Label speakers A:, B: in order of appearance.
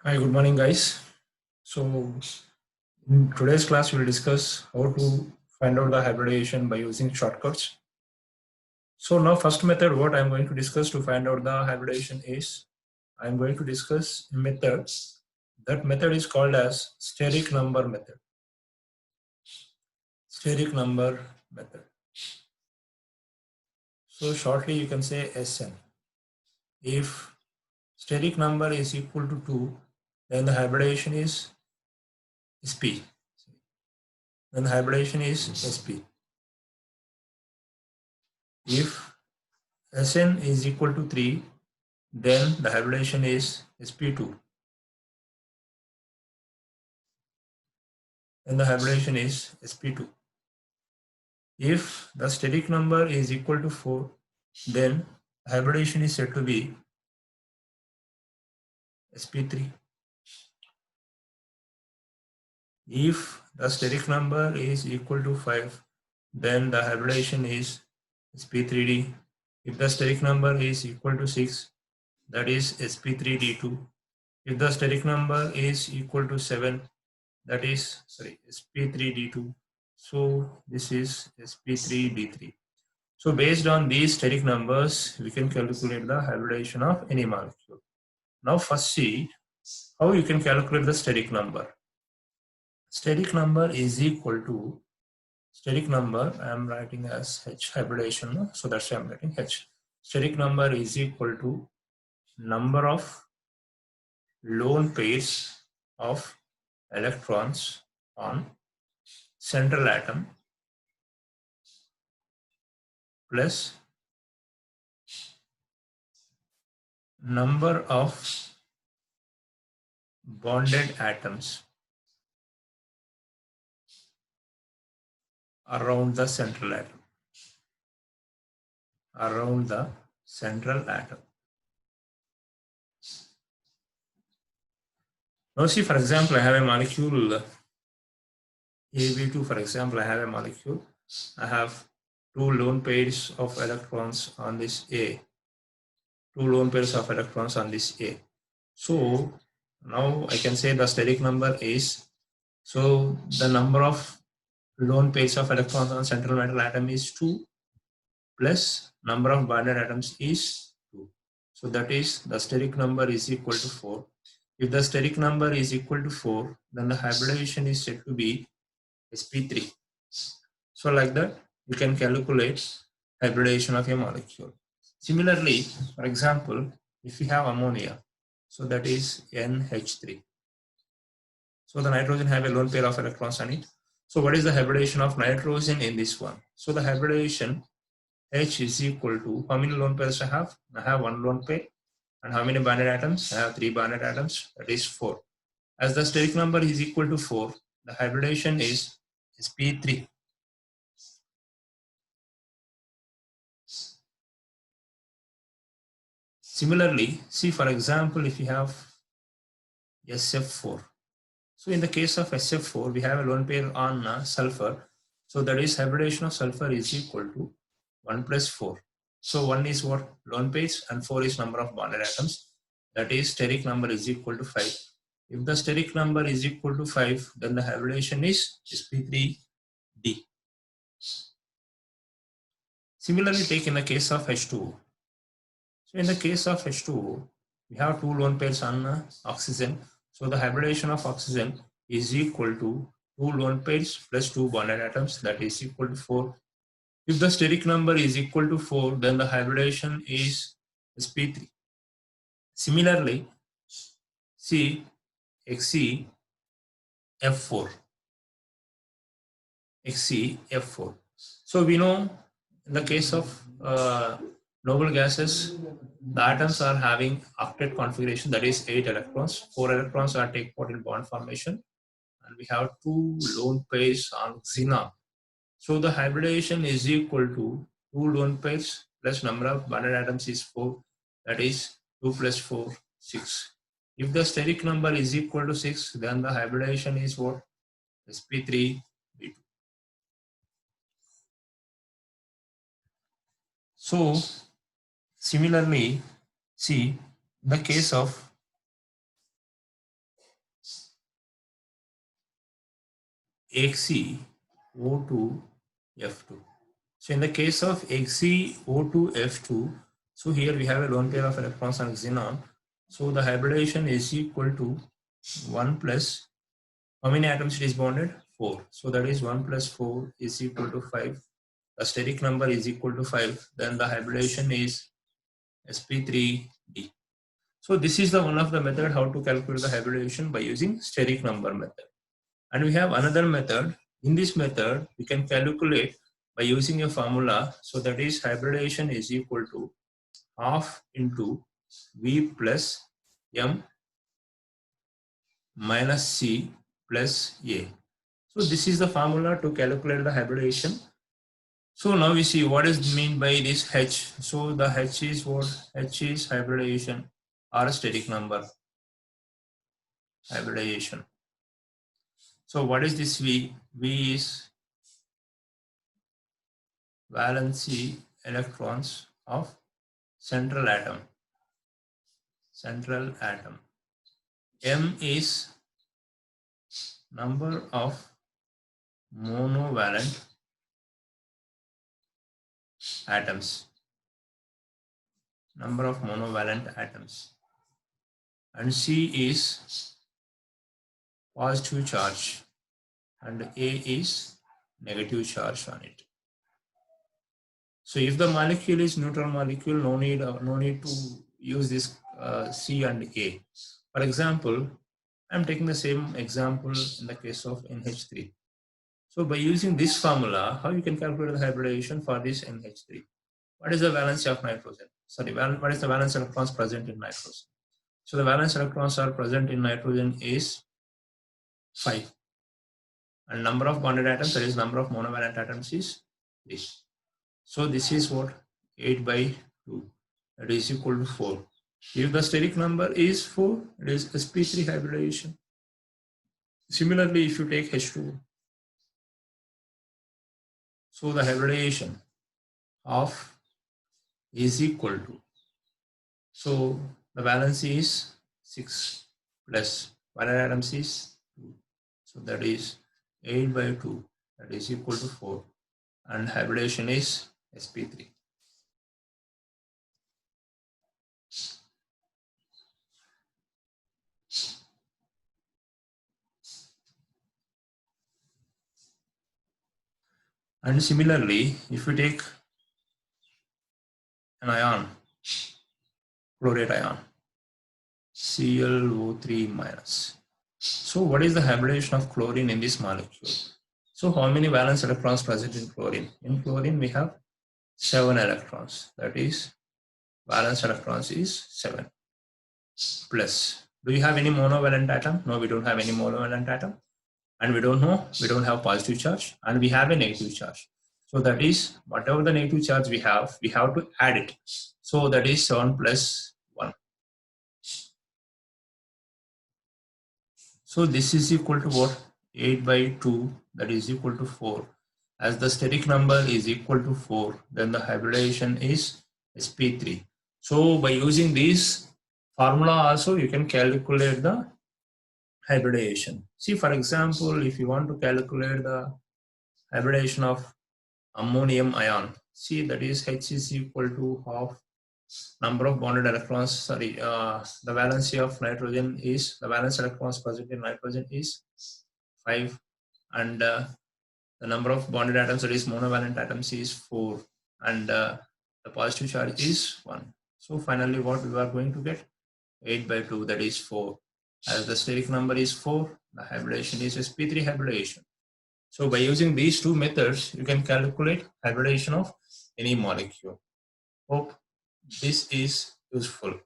A: Hi, good morning, guys. So, in today's class, we'll discuss how to find out the hybridization by using shortcuts. So, now, first method, what I'm going to discuss to find out the hybridization is I'm going to discuss a method. That method is called as steric number method. Steric number method. So, shortly, you can say SN. If steric number is equal to 2, then the hybridization is SP. Then the hybridization is SP. If Sn is equal to 3, then the hybridization is sp2. Then the hybridization is sp2. If the steric number is equal to 4, then hybridization is said to be sp3. If the steric number is equal to 5, then the hybridization is sp3d. If the steric number is equal to 6, that is sp3d2. If the steric number is equal to 7, that is sp3d2. So this is sp3d3. So based on these steric numbers, we can calculate the hybridization of any molecule. Now first see how you can calculate the steric number. Steric number is equal to steric number, I am writing as H hybridization, so that's why I am writing H. Steric number is equal to number of lone pairs of electrons on central atom plus number of bonded atoms around the central atom. Around the central atom. Now see, for example, I have a molecule AB2. For example, I have a molecule. I have two lone pairs of electrons on this A. Two lone pairs of electrons on this A. So now I can say the steric number is, so the number of lone pairs of electrons on central metal atom is 2 plus number of bonded atoms is 2. So that is the steric number is equal to 4. If the steric number is equal to 4, then the hybridization is said to be sp3. So like that, you can calculate hybridization of a molecule. Similarly, for example, if you have ammonia, so that is NH3. So the nitrogen have a lone pair of electrons on it. So what is the hybridization of nitrogen in this one? So the hybridization H is equal to, how many lone pairs I have? I have one lone pair. And how many bonded atoms? I have 3 bonded atoms, that is 4. As the steric number is equal to 4, the hybridization is sp3. Similarly, see, for example, if you have SF4. So in the case of SF4, we have a lone pair on sulfur. So that is hybridization of sulfur is equal to 1 plus 4. So 1 is what? Lone pairs, and 4 is number of bonded atoms. That is steric number is equal to 5. If the steric number is equal to 5, then the hybridization is sp3d. Similarly, take in the case of H2O. So in the case of H2O, we have two lone pairs on oxygen. So the hybridization of oxygen is equal to 2 lone pairs plus 2 bonded atoms, that is equal to 4. If the steric number is equal to 4, then the hybridization is sp3. Similarly, see XeF4. XeF4. So we know in the case of noble gases, the atoms are having octet configuration, that is 8 electrons. 4 electrons are take part in bond formation, and we have 2 lone pairs on xenon. So the hybridization is equal to 2 lone pairs plus number of bonded atoms is 4, that is 2 plus 4, 6. If the steric number is equal to 6, then the hybridization is what? sp3b2. So similarly, see, in the case of XeO2F2. So in the case of XeO2F2, so here we have a lone pair of electrons on xenon. So the hybridization is equal to 1 plus, how many atoms it is bonded? 4. So that is 1 plus 4 is equal to 5. The steric number is equal to 5. Then the hybridization is sp3d. So this is the one of the method how to calculate the hybridization by using steric number method. And we have another method. In this method, we can calculate by using a formula. So that is hybridization is equal to half into V plus M minus C plus A. So this is the formula to calculate the hybridization. So now we see what is mean by this H. So the H is what? H is hybridization or steric number hybridization. So what is this V? V is valency electrons of central atom. Central atom. M is number of monovalent atoms. Number of monovalent atoms. And C is positive charge and A is negative charge on it. So if the molecule is neutral molecule, no need to use this C and A. For example, I'm taking the same example in the case of NH3. So by using this formula, how you can calculate the hybridization for this NH3? What is the valency of nitrogen? Sorry, what is the valence electrons present in nitrogen? So the valence electrons are present in nitrogen is 5. And number of bonded atoms, that is number of monovalent atoms is 3. So this is what? 8 by 2. That is equal to 4. If the steric number is 4, it is sp3 hybridization. Similarly, if you take H2, so the hybridization of is equal to, so the valence is 6 plus valent atoms is 2. So that is 8 by 2, that is equal to 4. And hybridization is sp3. And similarly, if we take an ion, chlorate ion, ClO3 minus. So what is the hybridization of chlorine in this molecule? So how many valence electrons present in chlorine? In chlorine we have 7 electrons. That is, valence electrons is 7. Plus, do you have any monovalent atom? No, we don't have any monovalent atom. And we don't have positive charge, and we have a negative charge. So that is, whatever the negative charge we have to add it. So that is 7 plus 1. So this is equal to what? 8 by 2, that is equal to 4. As the steric number is equal to 4, then the hybridization is sp3. So by using this formula also, you can calculate the hybridization. See, for example, if you want to calculate the hybridization of ammonium ion, see, that is H is equal to half number of bonded electrons, sorry, the valency of nitrogen is, the valence electrons present in nitrogen is 5, and the number of bonded atoms, that is monovalent atoms, is 4, and the positive charge is 1. So finally what we are going to get? 8 by 2, that is 4. As the steric number is 4, the hybridization is sp3 hybridization. So by using these two methods, you can calculate hybridization of any molecule. Hope this is useful.